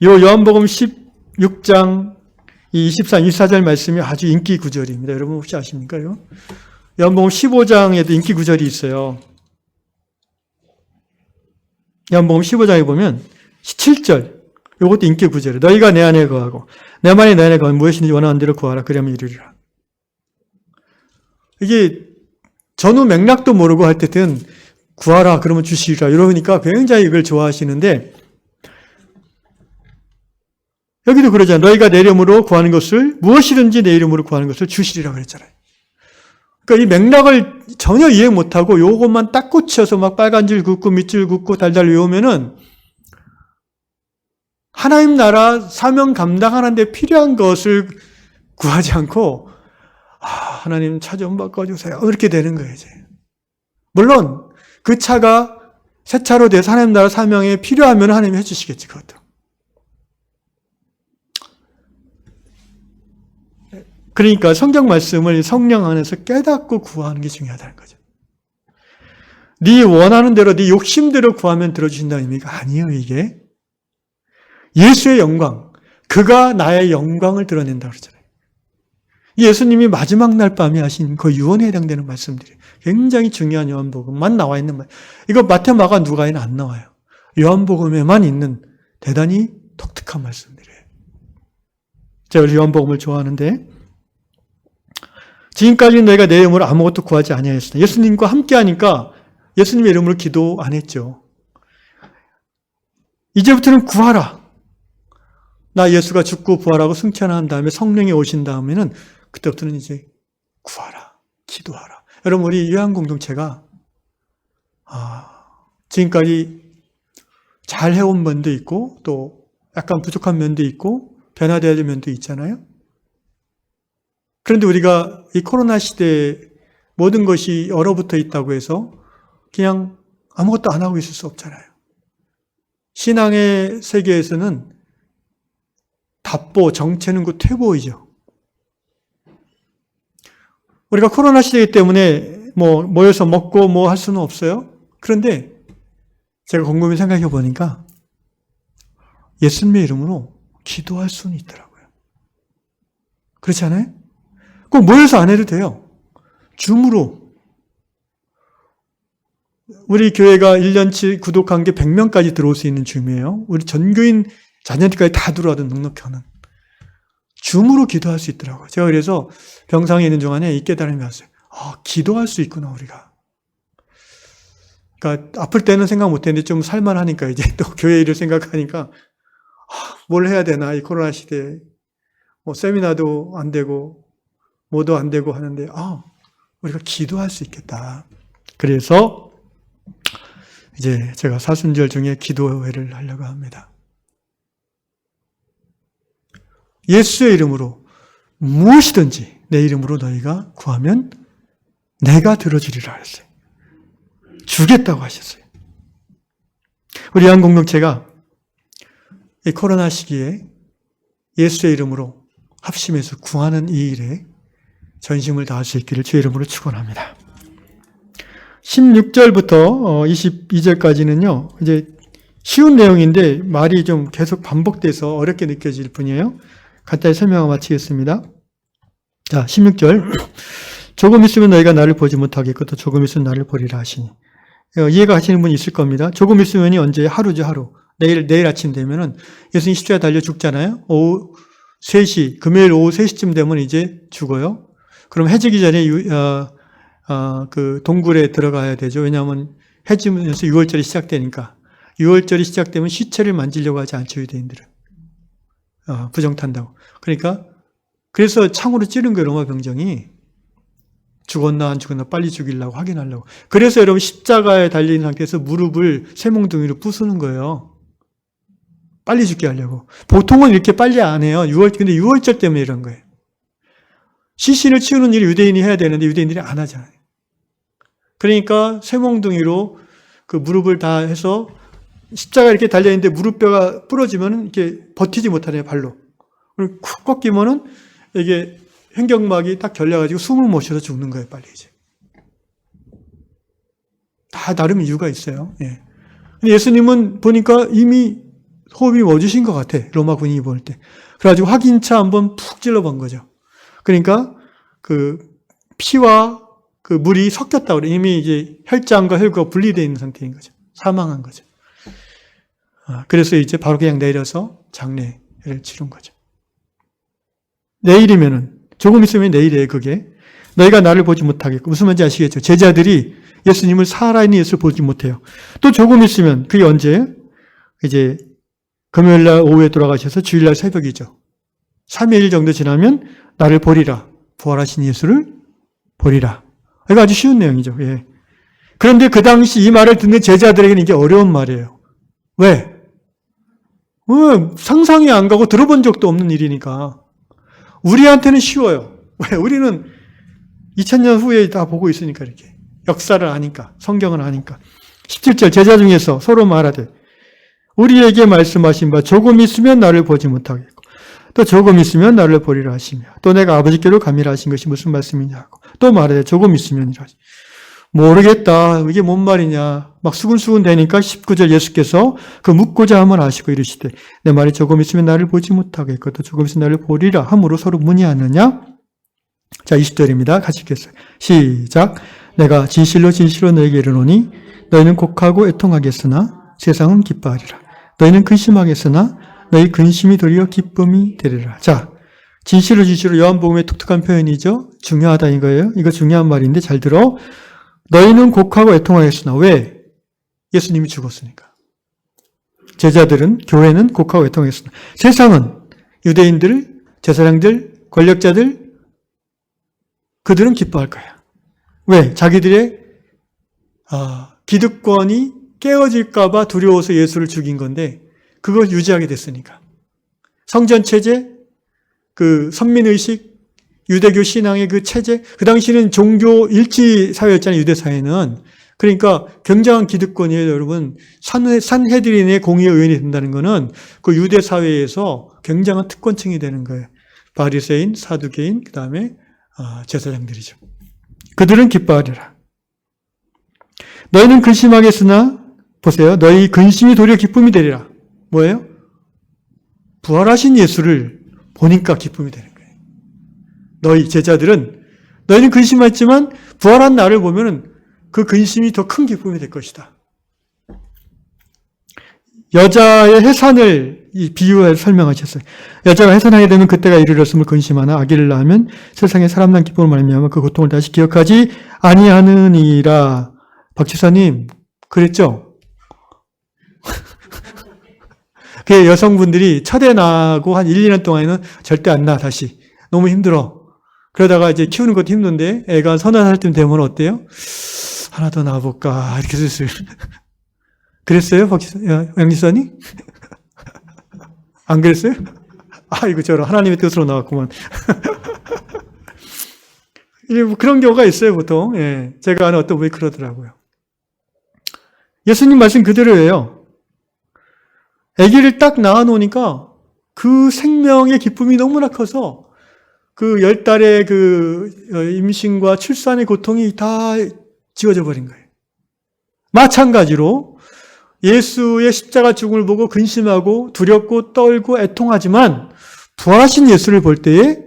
요 요한복음 16장 23, 24절 말씀이 아주 인기 구절입니다. 여러분 혹시 아십니까요? 요한복음 15장에도 인기 구절이 있어요. 요한복음 15장에 보면 17절, 요것도 인기 구절이에요. 너희가 내 안에 거하고 내만이 내 안에 거하면 무엇이든지 원하는 대로 구하라. 그러면 이루리라. 이게 전후 맥락도 모르고 할 때든 구하라 그러면 주시리라 이러니까 굉장히 이걸 좋아하시는데 여기도 그러잖아요. 너희가 내 이름으로 구하는 것을 무엇이든지 내 이름으로 구하는 것을 주시리라 그랬잖아요. 그러니까 이 맥락을 전혀 이해 못하고 요것만 딱 꽂혀서 막 빨간 줄 긋고 밑줄 긋고 달달 외우면은 하나님 나라 사명 감당하는 데 필요한 것을 구하지 않고 하나님 차 좀 바꿔주세요. 이렇게 되는 거예요, 이제. 물론 그 차가 새 차로 돼서 하나님 나라 사명에 필요하면 하나님이 해주시겠지, 그것도. 그러니까 성경 말씀을 성령 안에서 깨닫고 구하는 게 중요하다는 거죠. 네 원하는 대로, 네 욕심대로 구하면 들어주신다는 의미가 아니에요, 이게. 예수의 영광, 그가 나의 영광을 드러낸다고 그러잖아요. 예수님이 마지막 날 밤에 하신 그 유언에 해당되는 말씀들이 굉장히 중요한 요한복음만 나와 있는 말. 이거 마태, 마가, 누가에는 안 나와요. 요한복음에만 있는 대단히 독특한 말씀들이에요. 제가 요한복음을 좋아하는데 지금까지는 너희가 내 이름으로 아무것도 구하지 아니하였으나 예수님과 함께하니까 예수님의 이름으로 기도 안 했죠. 이제부터는 구하라. 나 예수가 죽고 부활하고 승천한 다음에 성령이 오신 다음에는 그때부터는 이제 구하라, 기도하라. 여러분 우리 요한 공동체가 지금까지 잘 해온 면도 있고 또 약간 부족한 면도 있고 변화되어야 될 면도 있잖아요. 그런데 우리가 이 코로나 시대에 모든 것이 얼어붙어 있다고 해서 그냥 아무것도 안 하고 있을 수 없잖아요. 신앙의 세계에서는 답보, 정체는 그 퇴보이죠. 우리가 코로나 시대이기 때문에 모여서 먹고 뭐 할 수는 없어요. 그런데 제가 곰곰이 생각해 보니까 예수님의 이름으로 기도할 수는 있더라고요. 그렇지 않아요? 꼭 모여서 안 해도 돼요. 줌으로. 우리 교회가 1년치 구독한 게 100명까지 들어올 수 있는 줌이에요. 우리 전교인 자녀들까지 다 들어와도 넉넉하는. 줌으로 기도할 수 있더라고요. 제가 그래서 병상에 있는 동안에 이 깨달음이 왔어요. 기도할 수 있구나, 우리가. 그러니까 아플 때는 생각 못 했는데 좀 살만하니까 이제 또 교회 일을 생각하니까 뭘 해야 되나, 이 코로나 시대에. 세미나도 안 되고, 뭐도 안 되고 하는데, 우리가 기도할 수 있겠다. 그래서 이제 제가 사순절 중에 기도회를 하려고 합니다. 예수의 이름으로 무엇이든지 내 이름으로 너희가 구하면 내가 들어주리라 하셨어요. 주겠다고 하셨어요. 우리 한 공동체가 이 코로나 시기에 예수의 이름으로 합심해서 구하는 이 일에 전심을 다할 수 있기를 주의 이름으로 축원합니다. 16절부터 22절까지는요. 이제 쉬운 내용인데 말이 좀 계속 반복돼서 어렵게 느껴질 뿐이에요. 간단히 설명하고 마치겠습니다. 자, 16절. 조금 있으면 너희가 나를 보지 못하겠고 또 조금 있으면 나를 보리라 하시니. 이해가 하시는 분이 있을 겁니다. 조금 있으면이 언제? 하루죠, 하루. 내일 아침 되면은 예수님 십자가에 달려 죽잖아요. 오후 3시, 금요일 오후 3시쯤 되면 이제 죽어요. 그럼 해지기 전에 그 동굴에 들어가야 되죠. 왜냐하면 해지면서 6월절이 시작되니까. 6월절이 시작되면 시체를 만지려고 하지 않죠, 유대인들은. 부정 탄다고. 그러니까 그래서 창으로 찌른 거예요, 로마 병정이. 죽었나 안 죽었나 빨리 죽이려고 확인하려고. 그래서 여러분 십자가에 달린 상태에서 무릎을 쇠몽둥이로 부수는 거예요. 빨리 죽게 하려고. 보통은 이렇게 빨리 안 해요. 근데 6월절 때문에 이런 거예요. 시신을 치우는 일을 유대인이 해야 되는데 유대인들이 안 하잖아요. 그러니까 쇠몽둥이로 그 무릎을 다 해서 십자가 이렇게 달려있는데 무릎뼈가 부러지면 이렇게 버티지 못하네요, 발로. 쿡 꺾이면은 이게 횡격막이 딱 결려가지고 숨을 못 쉬어서 죽는 거예요, 빨리 이제. 다 나름 이유가 있어요. 예. 예수님은 보니까 이미 호흡이 멎으신 것 같아. 로마 군인이 볼 때. 그래가지고 확인차 한번 푹 찔러본 거죠. 그러니까 그 피와 그 물이 섞였다고 그래. 이미 이제 혈장과 혈구가 분리되어 있는 상태인 거죠. 사망한 거죠. 그래서 이제 바로 그냥 내려서 장례를 치른 거죠. 내일이면은, 조금 있으면 내일이에요, 그게. 너희가 나를 보지 못하겠고. 무슨 말인지 아시겠죠? 제자들이 예수님을 살아있는 예수를 보지 못해요. 또 조금 있으면, 그게 언제? 이제 금요일날 오후에 돌아가셔서 주일날 새벽이죠. 3일 정도 지나면 나를 보리라. 부활하신 예수를 보리라. 이거 아주 쉬운 내용이죠. 예. 그런데 그 당시 이 말을 듣는 제자들에게는 이게 어려운 말이에요. 왜? 상상이 안 가고 들어본 적도 없는 일이니까. 우리한테는 쉬워요. 왜? 우리는 2000년 후에 다 보고 있으니까 이렇게. 역사를 아니까. 성경을 아니까. 17절 제자 중에서 서로 말하되 우리에게 말씀하신 바 조금 있으면 나를 보지 못하겠고 또 조금 있으면 나를 보리라 하시며 또 내가 아버지께로 가미라 하신 것이 무슨 말씀이냐고 또 말하되 조금 있으면이라 하시 모르겠다. 이게 뭔 말이냐. 막 수근수근 되니까 19절 예수께서 그 묻고자 함을 아시고 이르시되 내 말이 조금 있으면 나를 보지 못하겠고 또 조금 있으면 나를 보리라 함으로 서로 문의하느냐. 자 20절입니다. 같이 읽겠어요. 시작. 내가 진실로 진실로 너에게 이르노니 너희는 곡하고 애통하겠으나 세상은 기뻐하리라. 너희는 근심하겠으나 너희 근심이 도리어 기쁨이 되리라. 자, 진실로 진실로 요한복음의 독특한 표현이죠. 중요하다 이거예요. 이거 중요한 말인데 잘 들어. 너희는 곡하고 애통하겠으나 왜? 예수님이 죽었으니까. 제자들은 교회는 곡하고 애통하겠으나 세상은 유대인들, 제사장들, 권력자들 그들은 기뻐할 거야. 왜? 자기들의 기득권이 깨어질까 봐 두려워서 예수를 죽인 건데 그걸 유지하게 됐으니까. 성전체제, 그 선민의식, 유대교 신앙의 그 체제, 그 당시는 종교 일치 사회였잖아요, 유대 사회는. 그러니까 굉장한 기득권이에요, 여러분. 산헤드린의 공의의 의원이 된다는 거는 그 유대 사회에서 굉장한 특권층이 되는 거예요. 바리새인, 사두개인, 그 다음에 제사장들이죠. 그들은 기뻐하리라. 너희는 근심하겠으나 보세요. 너희 근심이 도리어 기쁨이 되리라. 뭐예요? 부활하신 예수를 보니까 기쁨이 되는 거예요. 너희 제자들은 너희는 근심했지만 부활한 나를 보면은 그 근심이 더 큰 기쁨이 될 것이다. 여자의 해산을 이 비유해서 설명하셨어요. 여자가 해산하게 되면 그때가 이르렀음을 근심하나 아기를 낳으면 세상에 사람 난 기쁨을 말미암아 그 고통을 다시 기억하지 아니하느니라. 박지사님 그랬죠? 그 여성분들이 첫애 낳고 한 1, 2년 동안에는 절대 안 낳아 다시. 너무 힘들어. 그러다가 이제 키우는 것도 힘든데 애가 30살쯤 되면 어때요? 하나 더 낳아볼까 이렇게 슬슬. 그랬어요? 양지사님? 안 그랬어요? 이거 저런 하나님의 뜻으로 나왔구만. 그런 경우가 있어요 보통. 예, 제가 아는 어떤 분이 그러더라고요. 예수님 말씀 그대로예요. 아기를 딱 낳아놓으니까 그 생명의 기쁨이 너무나 커서 그 10달의 그 임신과 출산의 고통이 다 지워져 버린 거예요. 마찬가지로 예수의 십자가 죽음을 보고 근심하고 두렵고 떨고 애통하지만 부활하신 예수를 볼 때에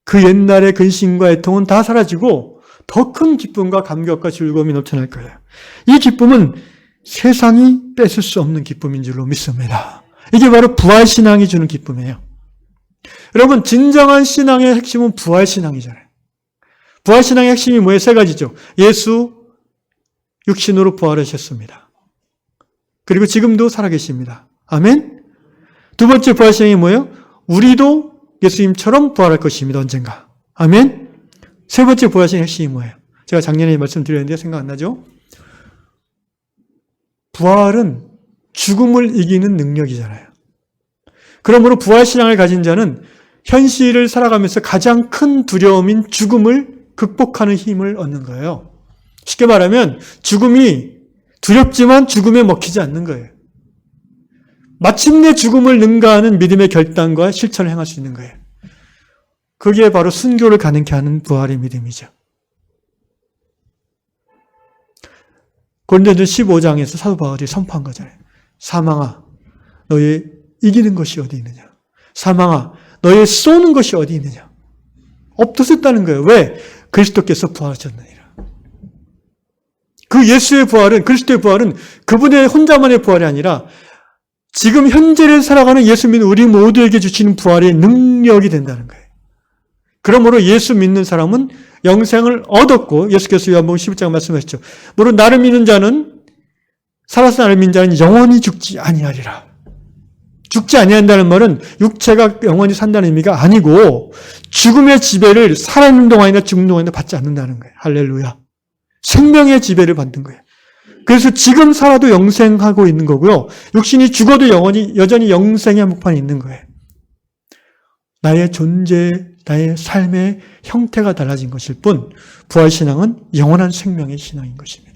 그 옛날의 근심과 애통은 다 사라지고 더 큰 기쁨과 감격과 즐거움이 넘쳐날 거예요. 이 기쁨은 세상이 뺏을 수 없는 기쁨인 줄로 믿습니다. 이게 바로 부활신앙이 주는 기쁨이에요. 여러분 진정한 신앙의 핵심은 부활신앙이잖아요. 부활신앙의 핵심이 뭐예요? 세 가지죠. 예수 육신으로 부활하셨습니다. 그리고 지금도 살아계십니다. 아멘? 두 번째 부활신앙이 뭐예요? 우리도 예수님처럼 부활할 것입니다. 언젠가. 아멘? 세 번째 부활신앙의 핵심이 뭐예요? 제가 작년에 말씀드렸는데 생각 안 나죠? 부활은 죽음을 이기는 능력이잖아요. 그러므로 부활신앙을 가진 자는 현실을 살아가면서 가장 큰 두려움인 죽음을 극복하는 힘을 얻는 거예요. 쉽게 말하면 죽음이 두렵지만 죽음에 먹히지 않는 거예요. 마침내 죽음을 능가하는 믿음의 결단과 실천을 행할 수 있는 거예요. 그게 바로 순교를 가능케 하는 부활의 믿음이죠. 고린도전서 15장에서 사도 바울이 선포한 거잖아요. 사망아, 너의 이기는 것이 어디 있느냐? 사망아, 너의 쏘는 것이 어디 있느냐? 없어졌다는 거예요. 왜? 그리스도께서 부활하셨느니라. 그 예수의 부활은, 그리스도의 부활은 그분의 혼자만의 부활이 아니라 지금 현재를 살아가는 예수 믿는 우리 모두에게 주시는 부활의 능력이 된다는 거예요. 그러므로 예수 믿는 사람은 영생을 얻었고, 예수께서 요한복음 11장 말씀하셨죠. 물론 나를 믿는 자는, 살아서 나를 믿는 자는 영원히 죽지 아니하리라. 죽지 아니한다는 말은 육체가 영원히 산다는 의미가 아니고 죽음의 지배를 살아있는 동안이나 죽는 동안이나 받지 않는다는 거예요. 할렐루야. 생명의 지배를 받는 거예요. 그래서 지금 살아도 영생하고 있는 거고요. 육신이 죽어도 여전히 영생의 한복판에 있는 거예요. 나의 존재, 나의 삶의 형태가 달라진 것일 뿐 부활신앙은 영원한 생명의 신앙인 것입니다.